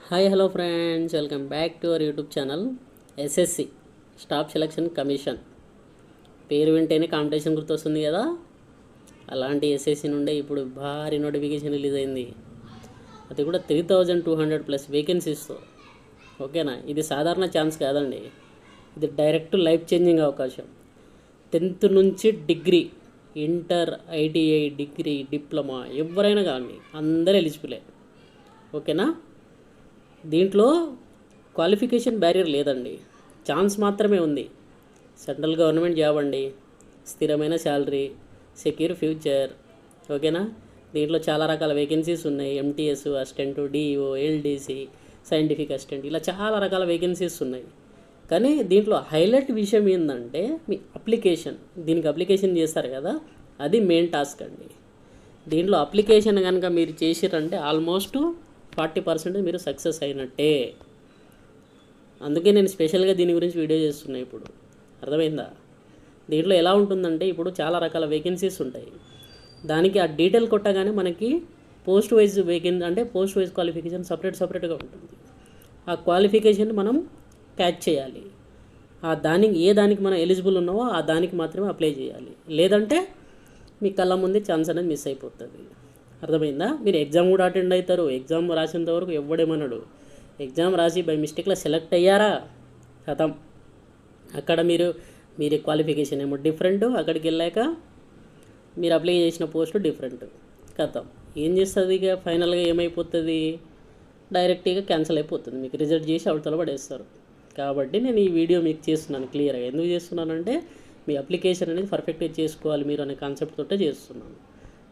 Hi hello friends, welcome back to our YouTube channel. SSC staff selection commission పేరు వింటేనే competition గుర్తొస్తుంది కదా. అలాంటి ఎస్ఎస్సి నుండే ఇప్పుడు భారీ నోటిఫికేషన్ రిలీజ్ అయింది. అది కూడా 3200+ వేకెన్సీస్తో. ఓకేనా, ఇది సాధారణ ఛాన్స్ కాదండి, ఇది డైరెక్ట్ లైఫ్ చేంజింగ్ అవకాశం. 10th నుంచి degree, inter, ITI, degree, diploma ఎవరైనా కానీ అందరూ ఎలిజిబులే. ఓకేనా, దీంట్లో క్వాలిఫికేషన్ బ్యారియర్ లేదండి, ఛాన్స్ మాత్రమే ఉంది. సెంట్రల్ గవర్నమెంట్ జాబ్ అండి, స్థిరమైన శాలరీ, సెక్యూర్ ఫ్యూచర్. ఓకేనా, దీంట్లో చాలా రకాల వేకెన్సీస్ ఉన్నాయి. MTS assistant, DEO, LDC, scientific assistant, ఇలా చాలా రకాల వేకెన్సీస్ ఉన్నాయి. కానీ దీంట్లో హైలైట్ విషయం ఏంటంటే మీ అప్లికేషన్. దీనికి అప్లికేషన్ చేస్తారు కదా, అది మెయిన్ టాస్క్ అండి. దీంట్లో అప్లికేషన్ కనుక మీరు చేసిరంటే ఆల్మోస్ట్ 40% మీరు సక్సెస్ అయినట్టే. అందుకే నేను స్పెషల్గా దీని గురించి వీడియో చేస్తున్నా. ఇప్పుడు అర్థమైందా? దీంట్లో ఎలా ఉంటుందంటే ఇప్పుడు చాలా రకాల వేకెన్సీస్ ఉంటాయి. దానికి ఆ డీటెయిల్ కొట్టగానే మనకి పోస్ట్ వైజ్ అంటే పోస్ట్ వైజ్ క్వాలిఫికేషన్ సపరేట్గా ఉంటుంది. ఆ క్వాలిఫికేషన్ మనం క్యాచ్ చేయాలి. దానికి మనం ఎలిజిబుల్ ఉన్నామో ఆ దానికి మాత్రమే అప్లై చేయాలి. లేదంటే మీ కళ్ళ ముందే ఛాన్స్ అనేది మిస్ అయిపోతుంది. అర్థమైందా? మీరు ఎగ్జామ్ కూడా అటెండ్ అవుతారు. ఎగ్జామ్ రాసేంత వరకు ఎవడేమన్నాడు. ఎగ్జామ్ రాసి బై మిస్టేక్లో సెలెక్ట్ అయ్యారా, ఖతం. అక్కడ మీరు క్వాలిఫికేషన్ ఏమో డిఫరెంట్, అక్కడికి వెళ్ళాక మీరు అప్లై చేసిన పోస్ట్ డిఫరెంట్, ఖతం. ఏం చేస్తుంది ఇక ఫైనల్గా ఏమైపోతుంది, డైరెక్ట్గా క్యాన్సిల్ అయిపోతుంది. మీకు రిజల్ట్ చేసి అవతల పడేస్తారు. కాబట్టి నేను ఈ వీడియో మీకు చేస్తున్నాను క్లియర్గా. ఎందుకు చేస్తున్నానంటే మీ అప్లికేషన్ అనేది పర్ఫెక్ట్గా చేసుకోవాలి మీరు అనే కాన్సెప్ట్ తోటే చేస్తున్నాను.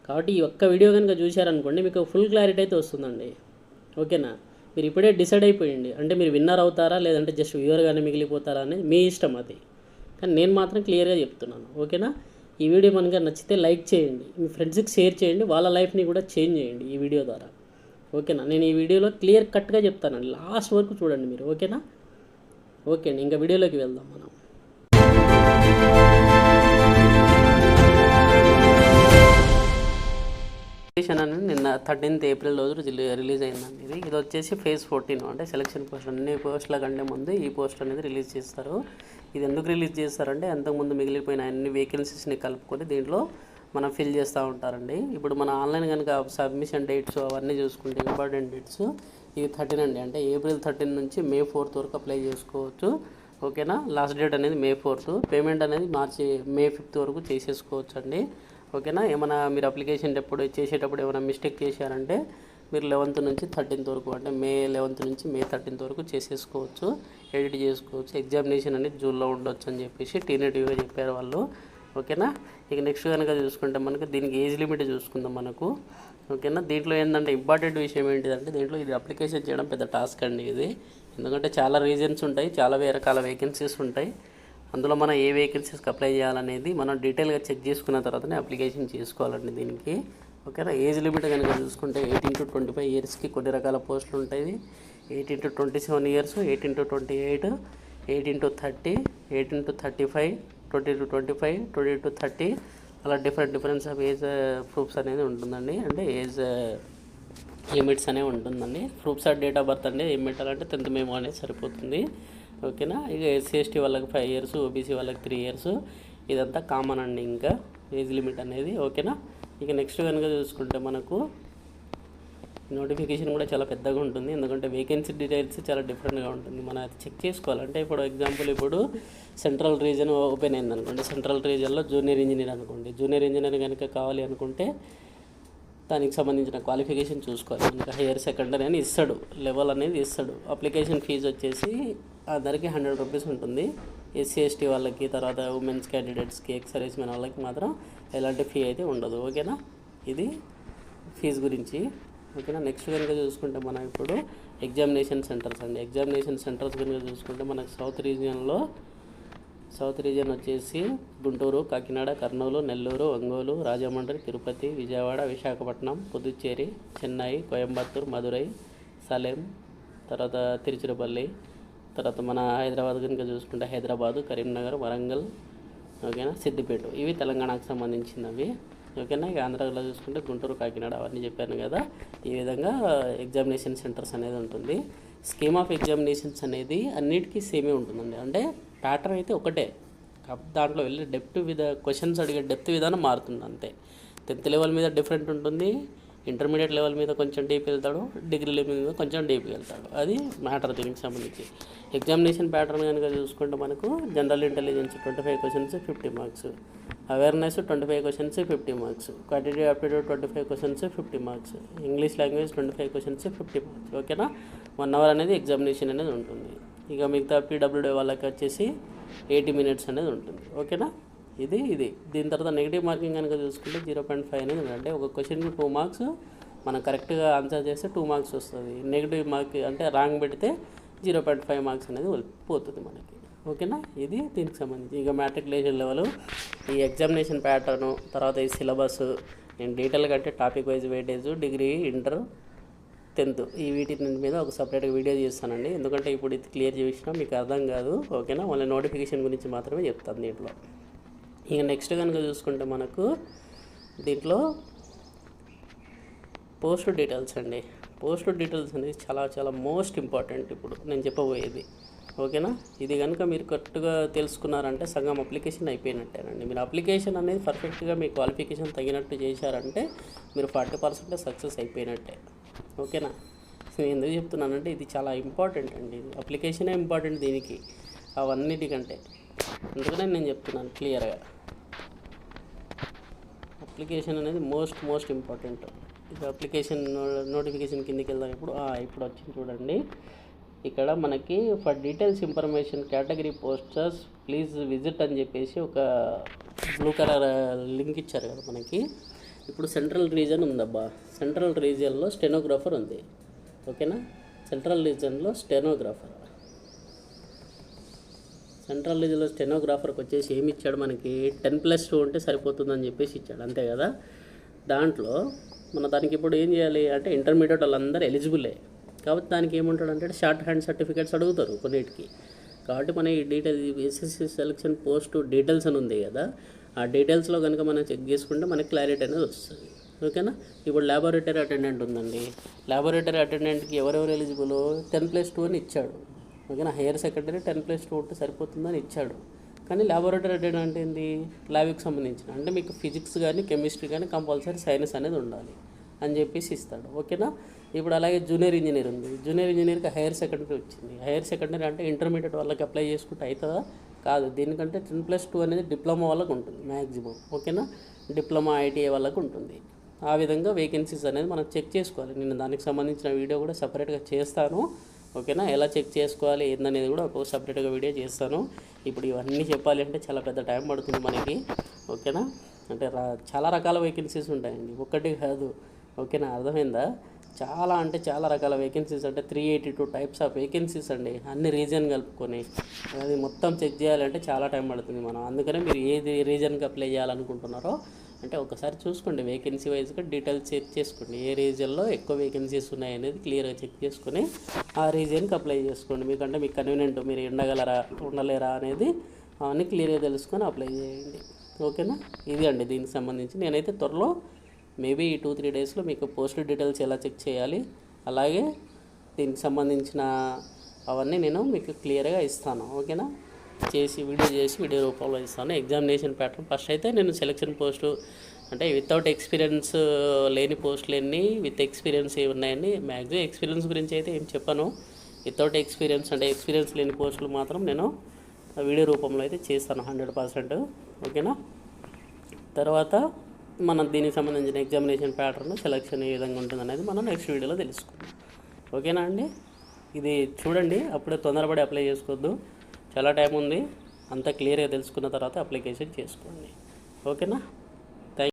కాబట్టి ఈ ఒక్క వీడియో కనుక చూశారనుకోండి మీకు ఫుల్ క్లారిటీ అయితే వస్తుందండి. ఓకేనా, మీరు ఇప్పుడే డిసైడ్ అయిపోయింది అంటే మీరు విన్నర్ అవుతారా లేదంటే జస్ట్ వ్యూవర్గానే మిగిలిపోతారా అనేది మీ ఇష్టం అది. కానీ నేను మాత్రం క్లియర్గా చెప్తున్నాను. ఓకేనా, ఈ వీడియో మనకు నచ్చితే లైక్ చేయండి, మీ ఫ్రెండ్స్కి షేర్ చేయండి, వాళ్ళ లైఫ్ని కూడా చేంజ్ చేయండి ఈ వీడియో ద్వారా. ఓకేనా, నేను ఈ వీడియోలో క్లియర్ కట్గా చెప్తానండి, లాస్ట్ వరకు చూడండి మీరు. ఓకేనా, ఓకే అండి, ఇంకా వీడియోలోకి వెళ్దాం మనం. అనేది నిన్న 13th ఏప్రిల్ రోజు రిలీజ్ అయిందండి. ఇది వచ్చేసి ఫేజ్ 14 అంటే సెలక్షన్ పోస్ట్. అన్ని పోస్టుల కంటే ముందు ఈ పోస్ట్ అనేది రిలీజ్ చేస్తారు. ఇది ఎందుకు రిలీజ్ చేస్తారంటే అంతకుముందు మిగిలిపోయిన అన్ని వేకెన్సీస్ని కలుపుకొని దీంట్లో మనం ఫిల్ చేస్తూ ఉంటారండి. ఇప్పుడు మన ఆన్లైన్ కనుక సబ్మిషన్ డేట్స్ అవన్నీ చూసుకుంటే ఇంపార్టెంట్ డేట్స్ ఇవి 13 అండి. అంటే ఏప్రిల్ 13 నుంచి మే 4 వరకు అప్లై చేసుకోవచ్చు. ఓకేనా, లాస్ట్ డేట్ అనేది మే 4. పేమెంట్ అనేది మే 5 వరకు చేసేసుకోవచ్చు అండి. ఓకేనా, ఏమైనా మీరు అప్లికేషన్ చేసేటప్పుడు ఏమైనా మిస్టేక్ చేశారంటే మీరు 11th నుంచి 13th వరకు అంటే మే 11th నుంచి మే 13th వరకు చేసేసుకోవచ్చు, ఎడిట్ చేసుకోవచ్చు. ఎగ్జామినేషన్ అనేది జూన్లో ఉండొచ్చు అని చెప్పేసి టీనేటివ్గా చెప్పారు వాళ్ళు. ఓకేనా, ఇక నెక్స్ట్ కనుక చూసుకుంటే మనకు దీనికి ఏజ్ లిమిట్ చూసుకుందాం మనకు. ఓకేనా, దీంట్లో ఏంటంటే ఇంపార్టెంట్ విషయం ఏంటిదంటే దీంట్లో ఇది అప్లికేషన్ చేయడం పెద్ద టాస్క్ అండి ఇది. ఎందుకంటే చాలా రీజన్స్ ఉంటాయి, చాలా రకాల వేకెన్సీస్ ఉంటాయి. అందులో మనం ఏ వేకెన్సీస్కి అప్లై చేయాలనేది మనం డీటెయిల్గా చెక్ చేసుకున్న తర్వాతనే అప్లికేషన్ చేసుకోవాలండి దీనికి. ఓకేనా, ఏజ్ లిమిట్ కనుక చూసుకుంటే 18 to 25 ఇయర్స్కి కొన్ని రకాల పోస్టులు ఉంటాయి. 18 to 27 years, 18 to 28, 18 to 30, 18 to 35, 20 to 25, 20 to 30, అలా డిఫరెన్స్ ఆఫ్ ఏజ్ ప్రూఫ్స్ అనేది ఉంటుందండి. అంటే ఏజ్ లిమిట్స్ అనేవి ఉంటుందండి. Proofs of date of birth అంటే ఏం పెట్టాలంటే 10th మేము అనేది సరిపోతుంది. ఓకేనా, ఇక ఎస్సీ ఎస్టీ వాళ్ళకి 5 years, ఓబీసీ వాళ్ళకి 3 years, ఇదంతా కామన్ అండి ఇంకా ఏజ్ లిమిట్ అనేది. ఓకేనా, ఇక నెక్స్ట్ కనుక చూసుకుంటే మనకు నోటిఫికేషన్ కూడా చాలా పెద్దగా ఉంటుంది. ఎందుకంటే వేకెన్సీ డీటెయిల్స్ చాలా డిఫరెంట్గా ఉంటుంది, మనం అది చెక్ చేసుకోవాలంటే. ఇప్పుడు ఎగ్జాంపుల్ ఇప్పుడు సెంట్రల్ రీజన్ ఓపెన్ అయింది అనుకోండి, సెంట్రల్ రీజన్లో జూనియర్ ఇంజనీర్ అనుకోండి. జూనియర్ ఇంజనీర్ కనుక కావాలి అనుకుంటే దానికి సంబంధించిన క్వాలిఫికేషన్ చూసుకోవాలి. ఇంకా హైయర్ సెకండరీ అని ఇస్తాడు, లెవెల్ అనేది ఇస్తాడు. అప్లికేషన్ ఫీజు వచ్చేసి అందరికీ 100 rupees ఉంటుంది. ఎస్సీ ఎస్టీ వాళ్ళకి, తర్వాత ఉమెన్స్ క్యాండిడేట్స్కి, ఎక్స్ సర్వీస్ మెన్ వాళ్ళకి మాత్రం ఎలాంటి ఫీ అయితే ఉండదు. ఓకేనా, ఇది ఫీజు గురించి. ఓకేనా, నెక్స్ట్ కనుక చూసుకుంటే మనం ఇప్పుడు ఎగ్జామినేషన్ సెంటర్స్ అండి. ఎగ్జామినేషన్ సెంటర్స్ కనుక చూసుకుంటే మనకు సౌత్ రీజియన్ వచ్చేసి గుంటూరు, కాకినాడ, కర్నూలు, నెల్లూరు, ఒంగోలు, రాజమండ్రి, తిరుపతి, విజయవాడ, విశాఖపట్నం, పుదుచ్చేరి, చెన్నై, కోయంబత్తూర్, మదురై, సలేం, తర్వాత తిరుచిరపల్లి, తర్వాత మన హైదరాబాద్ కనుక చూసుకుంటే హైదరాబాదు, కరీంనగర్, వరంగల్, ఓకేనా, సిద్దిపేట. ఇవి తెలంగాణకు సంబంధించినవి. ఓకేనా. ఇక ఆంధ్రాలో చూసుకుంటే గుంటూరు, కాకినాడ అవన్నీ చెప్పాను కదా. ఈ విధంగా ఎగ్జామినేషన్ సెంటర్స్ అనేది ఉంటుంది. స్కీమ్ ఆఫ్ ఎగ్జామినేషన్స్ అనేది అన్నిటికీ సేమే ఉంటుందండి. అంటే ప్యాటర్న్ అయితే ఒకటే, దాంట్లో వెళ్ళి డెప్త్ క్వశ్చన్స్ అడిగే డెప్త్ విధానం మారుతుంది అంతే. 10th లెవెల్ మీద డిఫరెంట్ ఉంటుంది, ఇంటర్మీడియట్ లెవెల్ మీద కొంచెం డీప్ వెళ్తాడు, డిగ్రీ లెవెల్ మీద కొంచెం డీప్ వెళ్తాడు. అది మ్యాటర్ దీనికి సంబంధించి. ఎగ్జామినేషన్ ప్యాటర్న్ కనుక చూసుకుంటే మనకు general intelligence 25 questions 50 marks, awareness 25 questions 50 marks, quantitative aptitude 25 questions 50 marks, English language 25 questions 50 marks. ఓకేనా. 1 అవర్ అనేది ఎగ్జామినేషన్ అనేది ఉంటుంది. ఇక మిగతా పీడబ్ల్యూడీ వాళ్ళకి వచ్చేసి 80 మినిట్స్ అనేది ఉంటుంది. ఓకేనా. ఇది దీని తర్వాత నెగిటివ్ మార్కింగ్ కనుక చూసుకుంటే 0.5 అనేది ఉంది. అంటే ఒక క్వశ్చన్కి 2 మార్క్స్, మనం కరెక్ట్గా ఆన్సర్ చేస్తే 2 మార్క్స్ వస్తుంది. నెగిటివ్ మార్క్ అంటే రాంగ్ పెడితే 0.5 మార్క్స్ అనేది పోతుంది మనకి. ఓకేనా. ఇది దీనికి సంబంధించి. ఇక మ్యాట్రికులేషన్ లెవెల్, ఈ ఎగ్జామినేషన్ ప్యాటర్ను, తర్వాత ఈ సిలబస్ నేను డీటెయిల్గా అంటే topic wise weightage, degree, inter, 10th ఈ వీటి మీద ఒక సపరేట్గా వీడియో చేస్తానండి. ఎందుకంటే ఇప్పుడు ఇది క్లియర్ చేసినా మీకు అర్థం కాదు. ఓకేనా. మళ్ళీ నోటిఫికేషన్ గురించి మాత్రమే చెప్తాను దీంట్లో. ఇక నెక్స్ట్ కనుక చూసుకుంటే మనకు దీంట్లో పోస్ట్ డీటెయిల్స్ అండి. పోస్ట్ డీటెయిల్స్ అనేది చాలా మోస్ట్ ఇంపార్టెంట్ ఇప్పుడు నేను చెప్పబోయేది. ఓకేనా. ఇది కనుక మీరు కరెక్ట్గా తెలుసుకున్నారంటే సగం అప్లికేషన్ అయిపోయినట్టేనండి. మీరు అప్లికేషన్ అనేది పర్ఫెక్ట్గా మీ క్వాలిఫికేషన్ తగినట్టు చేశారంటే మీరు 40% సక్సెస్ అయిపోయినట్టే. ఓకేనా. నేను ఎందుకు చెప్తున్నానంటే ఇది చాలా ఇంపార్టెంట్ అండి. అప్లికేషనే ఇంపార్టెంట్ దీనికి అవన్నిటికంటే. అందుకనే నేను చెప్తున్నాను క్లియర్గా. అప్లికేషన్ అనేది మోస్ట్ ఇంపార్టెంట్. ఇది అప్లికేషన్ నోటిఫికేషన్ కిందకి వెళ్దాం. ఇప్పుడు వచ్చింది చూడండి. ఇక్కడ మనకి for details information category posters please visit అని చెప్పేసి ఒక బ్లూ కలర్ లింక్ ఇచ్చారు కదా మనకి. ఇప్పుడు సెంట్రల్ రీజన్ ఉందబ్బా. సెంట్రల్ రీజియన్లో స్టెనోగ్రాఫర్ ఉంది. ఓకేనా. సెంట్రల్ రీజన్లో సెంట్రల్ రీజన్లో స్టెనోగ్రాఫర్కి వచ్చేసి ఏమి ఇచ్చాడు మనకి, 10+2 ఉంటే సరిపోతుందని చెప్పేసి ఇచ్చాడు, అంతే కదా. దాంట్లో దానికి ఇప్పుడు ఏం చేయాలి అంటే ఇంటర్మీడియట్ వాళ్ళందరూ ఎలిజిబులే కాబట్టి దానికి ఏముంటాడు అంటే షార్ట్ హ్యాండ్ సర్టిఫికేట్స్ అడుగుతారు కొన్నిటికి. కాబట్టి మన ఈ ఎస్ఎస్సి సెలక్షన్ పోస్ట్ డీటెయిల్స్ అని ఉంది కదా, ఆ డీటెయిల్స్లో కనుక మనం చెక్ చేసుకుంటే మనకి క్లారిటీ అనేది వస్తుంది. ఓకేనా. ఇప్పుడు ల్యాబొరేటరీ అటెండెంట్ ఉందండి. ల్యాబొరేటరీ అటెండెంట్కి ఎవరెవరు ఎలిజిబుల్ 10+2 అని ఇచ్చాడు. ఓకేనా. హైయర్ సెకండరీ 10+2 ఉంటే సరిపోతుందని ఇచ్చాడు. కానీ ల్యాబొరేటరీ అటెండెంట్ అంటే ఏంది, ల్యాబ్కి సంబంధించిన అంటే మీకు ఫిజిక్స్ కానీ కెమిస్ట్రీ కానీ కంపల్సరీ సైన్స్ అనేది ఉండాలి అని చెప్పేసి ఇస్తాడు. ఓకేనా. ఇప్పుడు అలాగే జూనియర్ ఇంజనీర్ ఉంది. జూనియర్ ఇంజనీర్కి హైయర్ సెకండరీ వచ్చింది. హైయర్ సెకండరీ అంటే ఇంటర్మీడియట్ వాళ్ళకి అప్లై చేసుకుంటే అవుతుందా, కాదు. దీనికంటే 10+2 అనేది డిప్లొమా వాళ్ళకు ఉంటుంది మ్యాక్సిమం. ఓకేనా. డిప్లొమా ఐటీఐ వాళ్ళకు ఉంటుంది. ఆ విధంగా వేకెన్సీస్ అనేది మనం చెక్ చేసుకోవాలి. నేను దానికి సంబంధించిన వీడియో కూడా సపరేట్గా చేస్తాను. ఓకేనా. ఎలా చెక్ చేసుకోవాలి ఏందనేది కూడా ఒక సపరేట్గా వీడియో చేస్తాను. ఇప్పుడు ఇవన్నీ చెప్పాలి అంటే చాలా పెద్ద టైం పడుతుంది మనకి. ఓకేనా. అంటే చాలా రకాల వేకెన్సీస్ ఉంటాయండి, ఒక్కటి కాదు. ఓకేనా. అర్థమైందా. చాలా రకాల వేకెన్సీస్ అంటే 382 టైప్స్ ఆఫ్ వేకెన్సీస్ అండి, అన్ని రీజన్ కలుపుకొని. అది మొత్తం చెక్ చేయాలంటే చాలా టైం పడుతుంది మనం. అందుకనే మీరు ఏది రీజన్కి అప్లై చేయాలనుకుంటున్నారో అంటే ఒకసారి చూసుకోండి, వేకెన్సీ వైజ్గా డీటెయిల్స్ చెక్ చేసుకోండి. ఏ రీజన్లో ఎక్కువ వేకెన్సీస్ ఉన్నాయనేది క్లియర్గా చెక్ చేసుకొని ఆ రీజన్కి అప్లై చేసుకోండి. మీకంటే మీకు కన్వీనియంట్, మీరు ఉండలేరా అనేది అవన్నీ క్లియర్గా తెలుసుకొని అప్లై చేయండి. ఓకేనా. ఇది అండి దీనికి సంబంధించి. నేనైతే త్వరలో మేబీ ఈ 2-3 డేస్లో మీకు పోస్ట్ డీటెయిల్స్ ఎలా చెక్ చేయాలి, అలాగే దీనికి సంబంధించిన అవన్నీ నేను మీకు క్లియర్గా ఇస్తాను. ఓకేనా. వీడియో రూపంలో ఇస్తాను. ఎగ్జామినేషన్ ప్యాటర్న్ ఫస్ట్ అయితే నేను సెలక్షన్ పోస్టు అంటే వితౌట్ ఎక్స్పీరియన్స్ లేని పోస్టులన్నీ, విత్ ఎక్స్పీరియన్స్ ఏ ఉన్నాయని, మ్యాక్సిమం ఎక్స్పీరియన్స్ గురించి అయితే ఏం చెప్పను. వితౌట్ ఎక్స్పీరియన్స్ అంటే ఎక్స్పీరియన్స్ లేని పోస్టులు మాత్రం నేను వీడియో రూపంలో అయితే చేస్తాను 100%. ఓకేనా. తర్వాత మనం దీనికి సంబంధించిన ఎగ్జామినేషన్ ప్యాటర్న్ సెలక్షన్ ఏ విధంగా ఉంటుంది అనేది మనం నెక్స్ట్ వీడియోలో తెలుసుకుందాం. ఓకేనా అండి. ఇది చూడండి, అప్పుడే తొందరపడి అప్లై చేసుకోవద్దు, చాలా టైం ఉంది. అంతా క్లియర్గా తెలుసుకున్న తర్వాత అప్లికేషన్ చేసుకోండి. ఓకేనా.